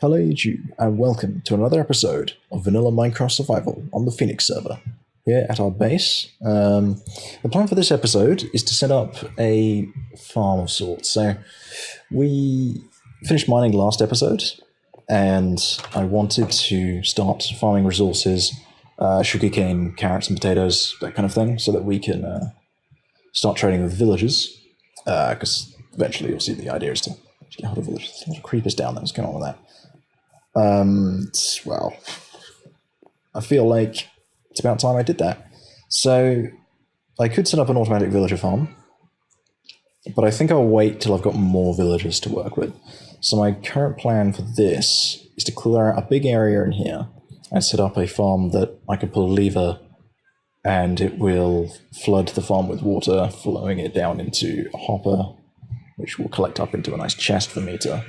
Hello YouTube, and welcome to another episode of Vanilla Minecraft Survival on the Phoenix server. Here at our base, the plan for this episode is to set up a farm of sorts. So, we finished mining last episode, and I wanted to start farming resources, sugarcane, carrots and potatoes, that kind of thing, so that we can start trading with villagers, because eventually you'll see the idea is to get hold of villagers. There's a lot of creepers down there, what's going on with that? Well, I feel like it's about time I did that. So, I could set up an automatic villager farm, but I think I'll wait till I've got more villagers to work with. So my current plan for this is to clear out a big area in here and set up a farm that I can pull a lever and it will flood the farm with water, flowing it down into a hopper, which will collect up into a nice chest for me to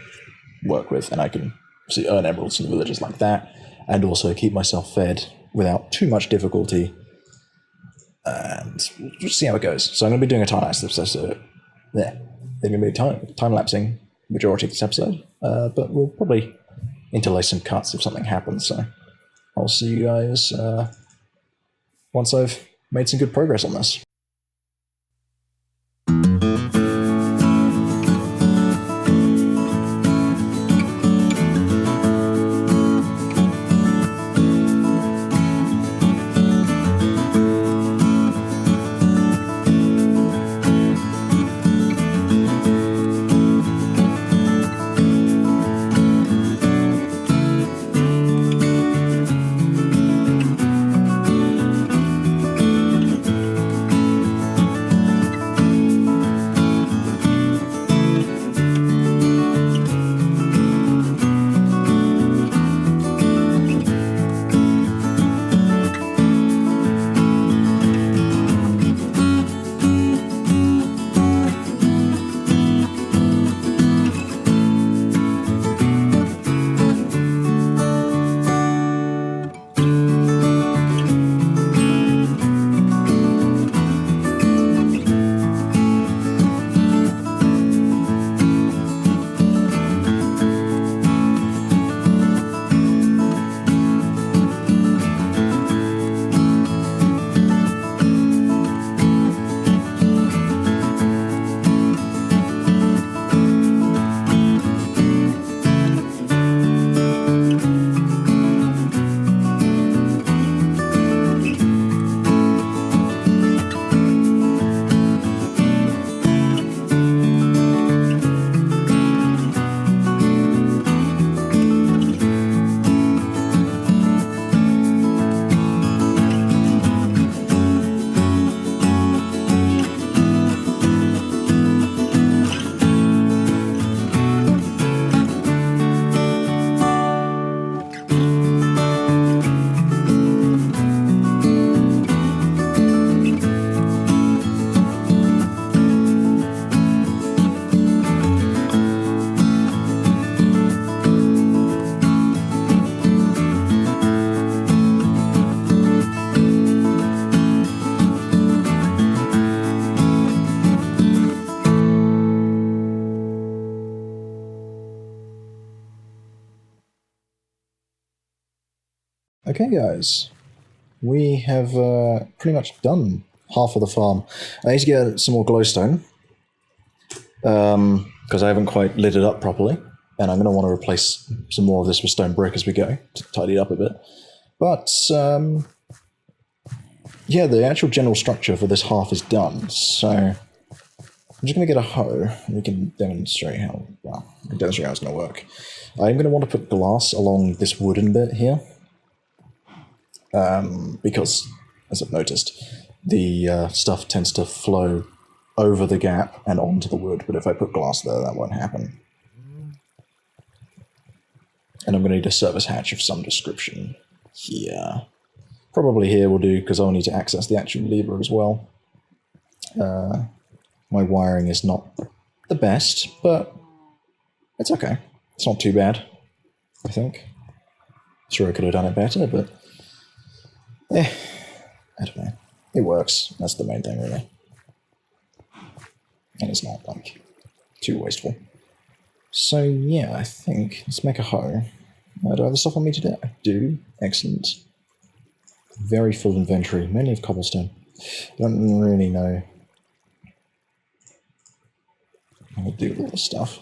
work with, and I can earn emeralds from the villagers like that, and also keep myself fed without too much difficulty. And we'll just see how it goes. So I'm going to be doing a time lapse episode. They're going to be time lapsing majority of this episode, but we'll probably interlace some cuts if something happens. So I'll see you guys once I've made some good progress on this. Okay guys, we have pretty much done half of the farm. I need to get some more glowstone, because I haven't quite lit it up properly, and I'm going to want to replace some more of this with stone brick as we go, to tidy it up a bit. But, yeah, the actual general structure for this half is done, so I'm just going to get a hoe, and we can demonstrate how, how it's going to work. I'm going to want to put glass along this wooden bit here, because, as I've noticed, the stuff tends to flow over the gap and onto the wood, but if I put glass there, that won't happen. And I'm going to need a service hatch of some description here. Probably here will do, because I'll need to access the actual lever as well. My wiring is not the best, but it's okay. It's not too bad, I think. Sure I could have done it better, but I don't know. It works. That's the main thing, really. And it's not, like, too wasteful. So yeah, I think let's make a hoe. Do I have the stuff on me today? I do. Excellent. Very full inventory, mainly of cobblestone. Don't really know how to do all this stuff.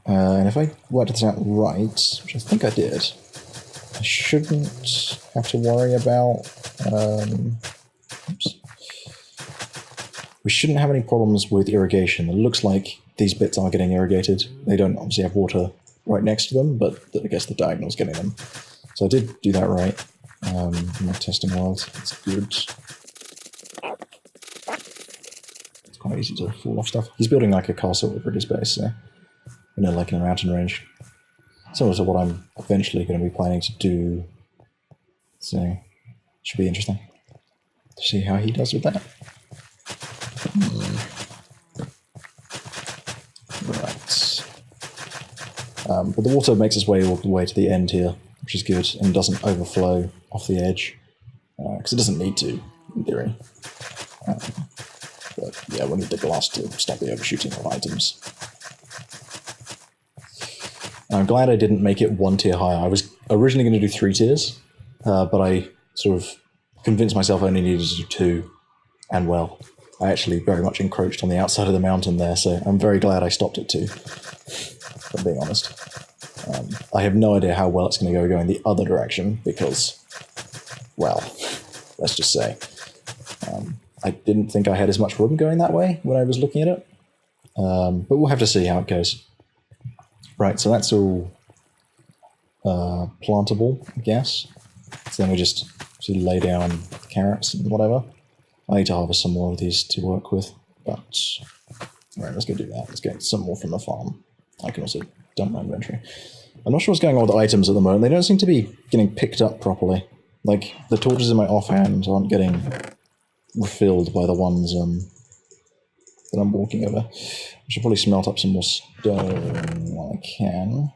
And if I worked this out right, which I think I did, I shouldn't have to worry about. Oops. We shouldn't have any problems with irrigation. It looks like these bits are getting irrigated. They don't obviously have water right next to them, but I guess the diagonal's getting them. So I did do that right. In my testing world, it's good. It's quite easy to fall off stuff. He's building like a castle over his base, so like in a mountain range. Similar to what I'm eventually going to be planning to do. So should be interesting to see how he does with that. Right. But the water makes its way all the way to the end here, which is good, and doesn't overflow off the edge, because it doesn't need to, in theory. But yeah, we need the glass to stop the overshooting of items. I'm glad I didn't make it 1 tier higher. I was originally going to do 3 tiers, but I sort of convinced myself I only needed to do 2, and well, I actually very much encroached on the outside of the mountain there, so I'm very glad I stopped at 2, if I'm being honest. I have no idea how well it's going to go going the other direction, because, well, let's just say, I didn't think I had as much room going that way when I was looking at it, but we'll have to see how it goes. Right, so that's all plantable, I guess. So then we just lay down carrots and whatever. I need to harvest some more of these to work with, but right, let's go do that. Let's get some more from the farm. I can also dump my inventory. I'm not sure what's going on with the items at the moment. They don't seem to be getting picked up properly. Like, the torches in my offhand aren't getting refilled by the ones that I'm walking over. I should probably smelt up some more stone while I can.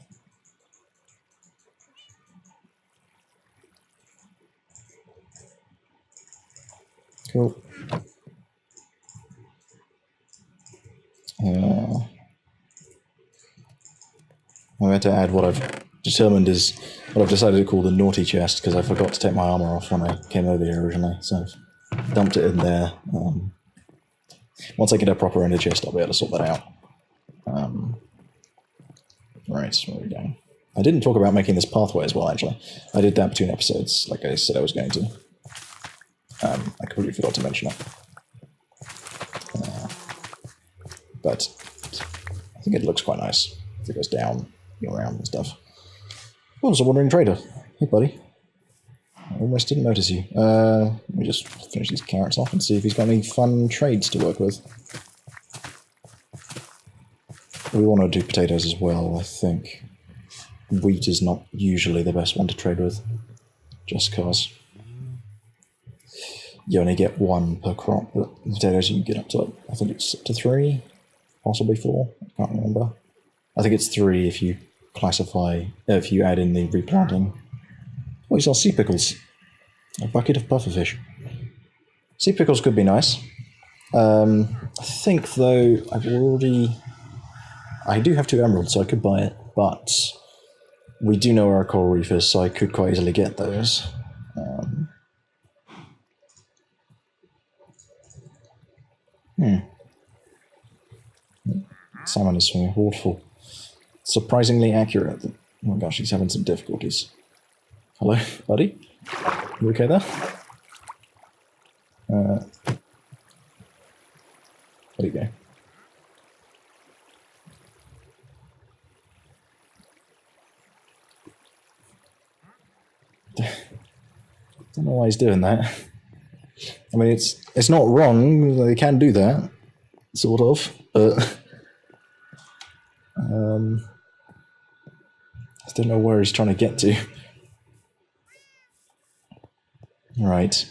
Cool. I'm going to add what I've determined is what I've decided to call the naughty chest, because I forgot to take my armor off when I came over here originally, so I've dumped it in there. Once I get a proper ender chest, I'll be able to sort that out. Right, where are we going? I didn't talk about making this pathway as well, actually. I did that between episodes, like I said I was going to. I completely forgot to mention it. But I think it looks quite nice if it goes down, around and stuff. Oh, there's a wandering trader. Hey, buddy. I almost didn't notice you. Let me just finish these carrots off and see if he's got any fun trades to work with. We want to do potatoes as well, I think. Wheat is not usually the best one to trade with, just cause you only get 1 per crop, but potatoes you can get up to, like, I think it's up to 3, possibly 4, I can't remember. I think it's 3 if you classify, if you add in the replanting. Oh, these are sea pickles. A bucket of pufferfish. Sea pickles could be nice. I think, though, I do have 2 emeralds, so I could buy it, but we do know where our coral reef is, so I could quite easily get those. Salmon is swimming awful. Surprisingly accurate. Oh my gosh, he's having some difficulties. Hello, buddy? You okay there? Where'd he go? Don't know why he's doing that. I mean, it's not wrong. They can do that, sort of, but I don't know where he's trying to get to. Right.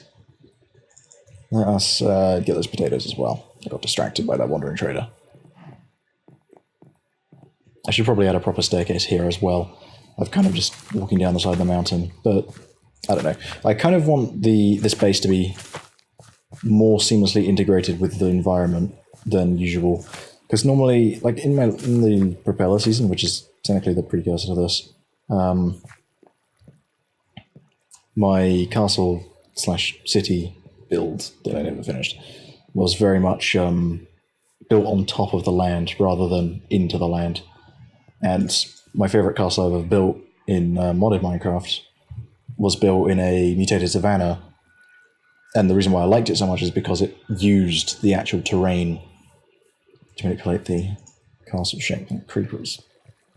Let us get those potatoes as well. I got distracted by that wandering trader. I should probably add a proper staircase here as well. I've kind of just walking down the side of the mountain, but I don't know. I kind of want this base to be more seamlessly integrated with the environment than usual. Because normally, like in the propeller season, which is technically the precursor to this, my castle / city build that I never finished was very much built on top of the land rather than into the land. And my favorite castle I've ever built in modded Minecraft was built in a mutated savanna. And the reason why I liked it so much is because it used the actual terrain to manipulate the castle shape. And creepers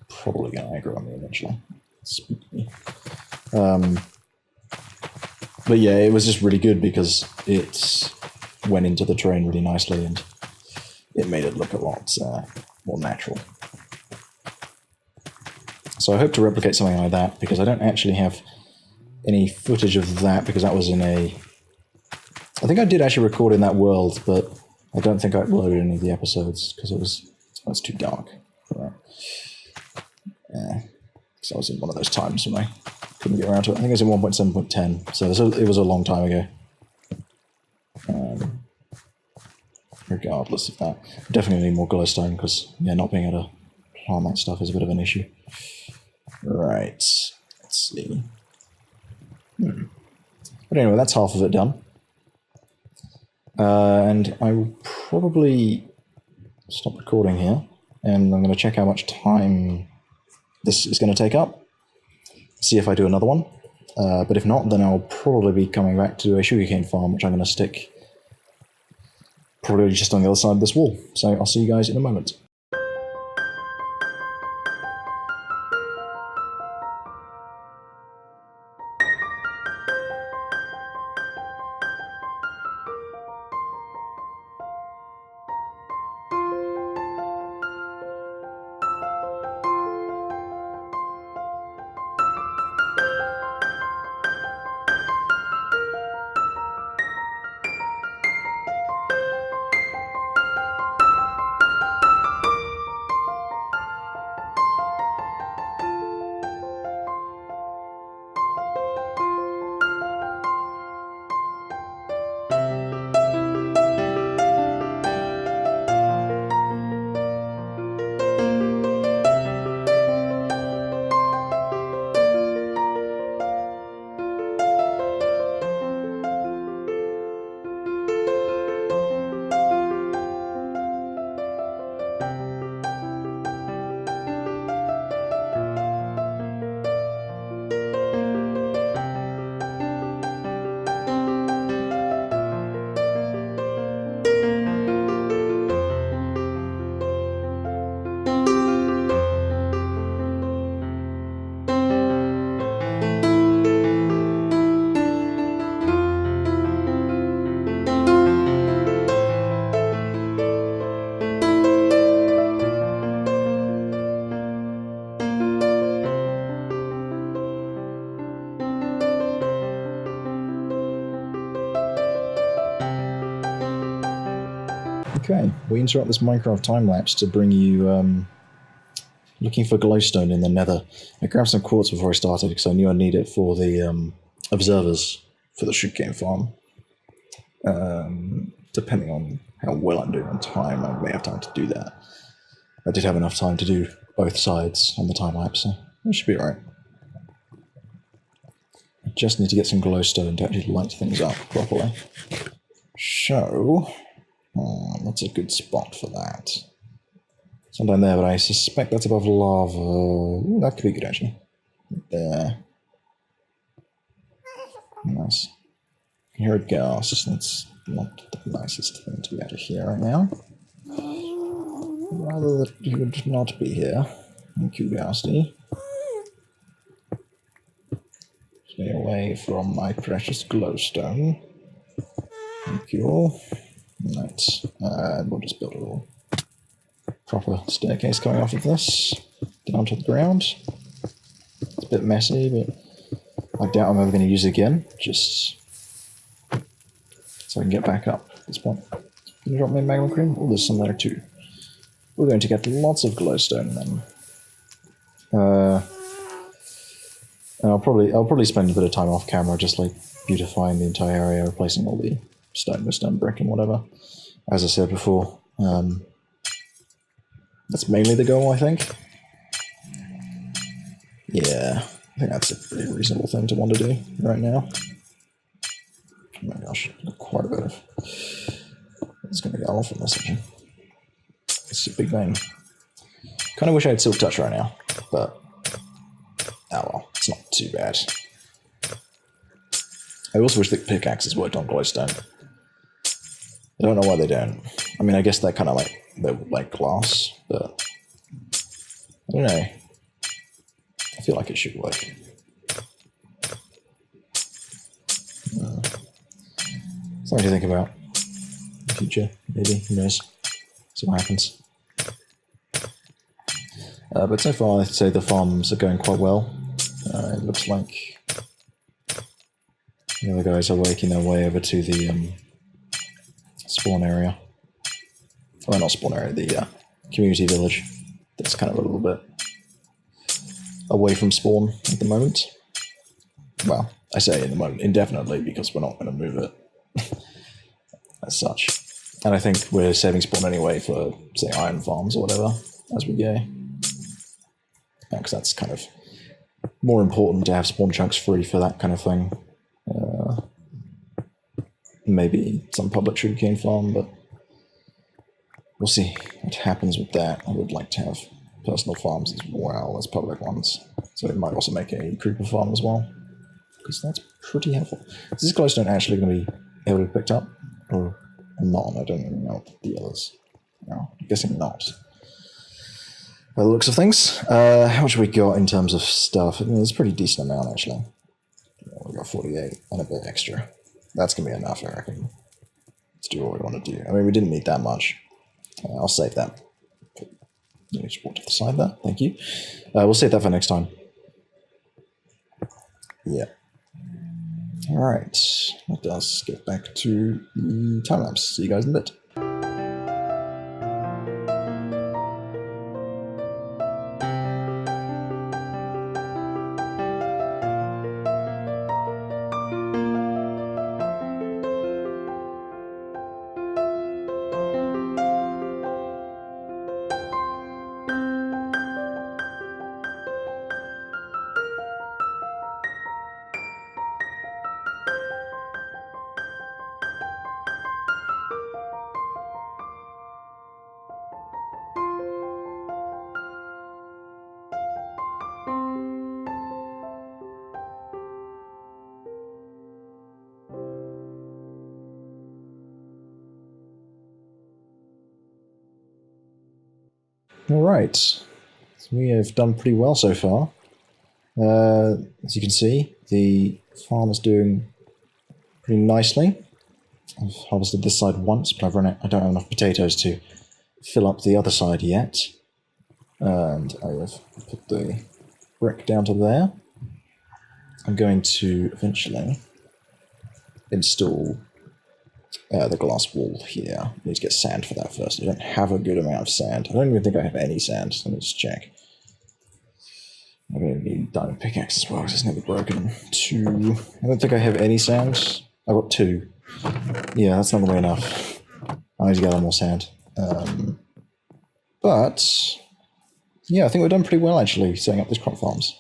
probably going to aggro on me eventually. Spook me. But yeah, it was just really good because it went into the terrain really nicely and it made it look a lot more natural. So I hope to replicate something like that because I don't actually have any footage of that because that was in a... I think I did actually record in that world, but I don't think I uploaded any of the episodes because it was too dark for that. Yeah, because I was in one of those times when I couldn't get around to it. I think it was in 1.7.10, so it was a long time ago. Regardless of that, definitely need more glowstone because yeah, not being able to plant that stuff is a bit of an issue. Right, let's see. But anyway, that's half of it done. And I will probably stop recording here, and I'm going to check how much time this is going to take up, see if I do another one. But if not, then I'll probably be coming back to a sugarcane farm, which I'm going to stick probably just on the other side of this wall. So I'll see you guys in a moment. Okay, we interrupt this Minecraft time-lapse to bring you looking for glowstone in the nether. I grabbed some quartz before I started because I knew I'd need it for the observers for the sugarcane farm. Depending on how well I'm doing on time, I may have time to do that. I did have enough time to do both sides on the time-lapse, so it should be alright. I just need to get some glowstone to actually light things up properly. So... that's a good spot for that. It's not down there, but I suspect that's above lava. Ooh, that could be good, actually. There. Nice. I can hear a ghast. That's not the nicest thing to be able to hear right now. Rather that you would not be here. Thank you, ghasty. Stay away from my precious glowstone. Thank you all. Right, and we'll just build a little proper staircase going off of this, down to the ground. It's a bit messy, but I doubt I'm ever going to use it again, just so I can get back up at this point. Can you drop me a magma cream? Oh, there's some there too. We're going to get lots of glowstone then. And I'll probably spend a bit of time off camera just like beautifying the entire area, replacing all the stone with stone brick and whatever. As I said before, That's mainly the goal, I think. Yeah, I think that's a pretty reasonable thing to want to do right now. Oh my gosh, quite a bit of... It's going to go off in this section. It's a big vein. Kind of wish I had Silk Touch right now, but... Oh well, it's not too bad. I also wish the pickaxes worked on glowstone. I don't know why they don't. I mean, I guess they're kind of like... They're like glass, but... I don't know. I feel like it should work. Something to think about. Future, maybe, who knows. See what happens. But so far, I'd say the farms are going quite well. It looks like the other guys are making their way over to the spawn area. Well, not spawn area, the community village. That's kind of a little bit away from spawn at the moment. Well, I say in the moment indefinitely because we're not going to move it as such. And I think we're saving spawn anyway for, say, iron farms or whatever as we go. Because that's kind of more important to have spawn chunks free for that kind of thing. Maybe some public sugarcane farm, but we'll see what happens with that. I would like to have personal farms as well as public ones. So it might also make a creeper farm as well, because that's pretty helpful. Is this glowstone actually going to be able to be picked up? Or not? I don't even know what the others. No, I'm guessing not. By the looks of things, how much have we got in terms of stuff? I mean, it's a pretty decent amount, actually. We got 48 and a bit extra. That's going to be enough, I reckon, to do what we want to do. I mean, we didn't need that much. I'll save that. Let me just walk to the side there. Thank you. We'll save that for next time. Yeah. All right. Let us get back to the time lapse. See you guys in a bit. Alright, so we have done pretty well so far. As you can see, the farm is doing pretty nicely. I've harvested this side once, but I don't have enough potatoes to fill up the other side yet. And I have put the brick down to there. I'm going to eventually install the glass wall here. I need to get sand for that first. I don't have a good amount of sand. I don't even think I have any sand. Let me just check. I'm going to need diamond pickaxe as well, because it's never broken. 2. I don't think I have any sand. I've got 2. Yeah, that's not going to be enough. I need to gather more sand. But, yeah, I think we've done pretty well, actually, setting up these crop farms.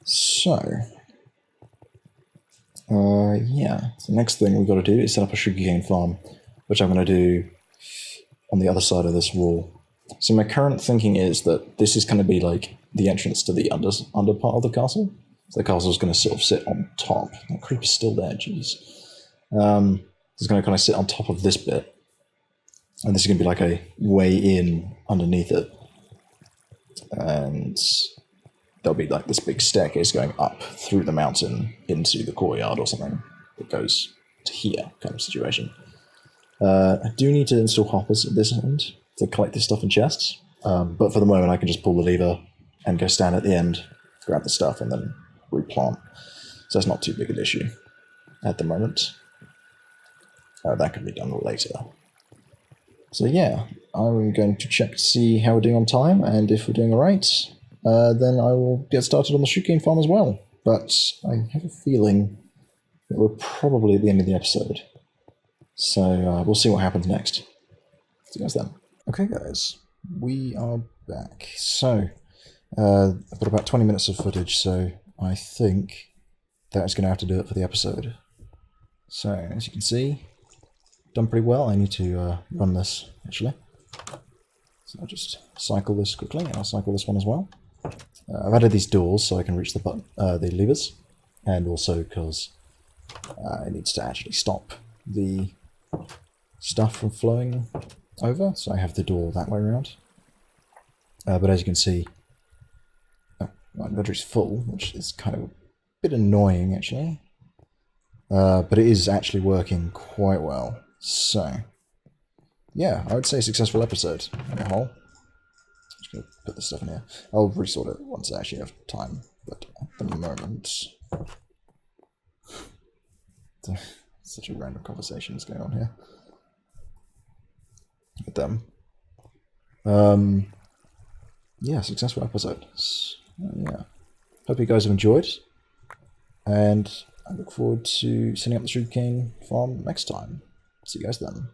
So, yeah, the next thing we've got to do is set up a sugarcane farm, which I'm going to do on the other side of this wall. So my current thinking is that this is going to be like the entrance to the under part of the castle. So the castle is going to sort of sit on top. That creeper's still there, jeez. It's going to kind of sit on top of this bit. And this is going to be like a way in underneath it. And there'll be like this big staircase going up through the mountain into the courtyard or something that goes to here kind of situation. I do need to install hoppers at this end to collect this stuff in chests, but for the moment I can just pull the lever and go stand at the end, grab the stuff and then replant. So that's not too big an issue at the moment. That can be done later. So yeah, I'm going to check to see how we're doing on time, and if we're doing alright, then I will get started on the sugarcane farm as well. But I have a feeling that we're probably at the end of the episode. So we'll see what happens next. See you guys then. Okay guys, we are back. So, I've got about 20 minutes of footage, so I think that is going to have to do it for the episode. So, as you can see, done pretty well. I need to run this, actually. So I'll just cycle this quickly, and I'll cycle this one as well. I've added these doors so I can reach the button, the levers, and also because it needs to actually stop the stuff from flowing over, so I have the door that way around. But as you can see, my inventory's full, which is kind of a bit annoying actually. But it is actually working quite well. So, yeah, I would say successful episode on the whole. Just gonna put this stuff in here. I'll resort it once I actually have time, but at the moment, such a random conversation is going on here with them. Yeah, successful episode. So, yeah, hope you guys have enjoyed, and I look forward to setting up the sugarcane farm next time. See you guys then.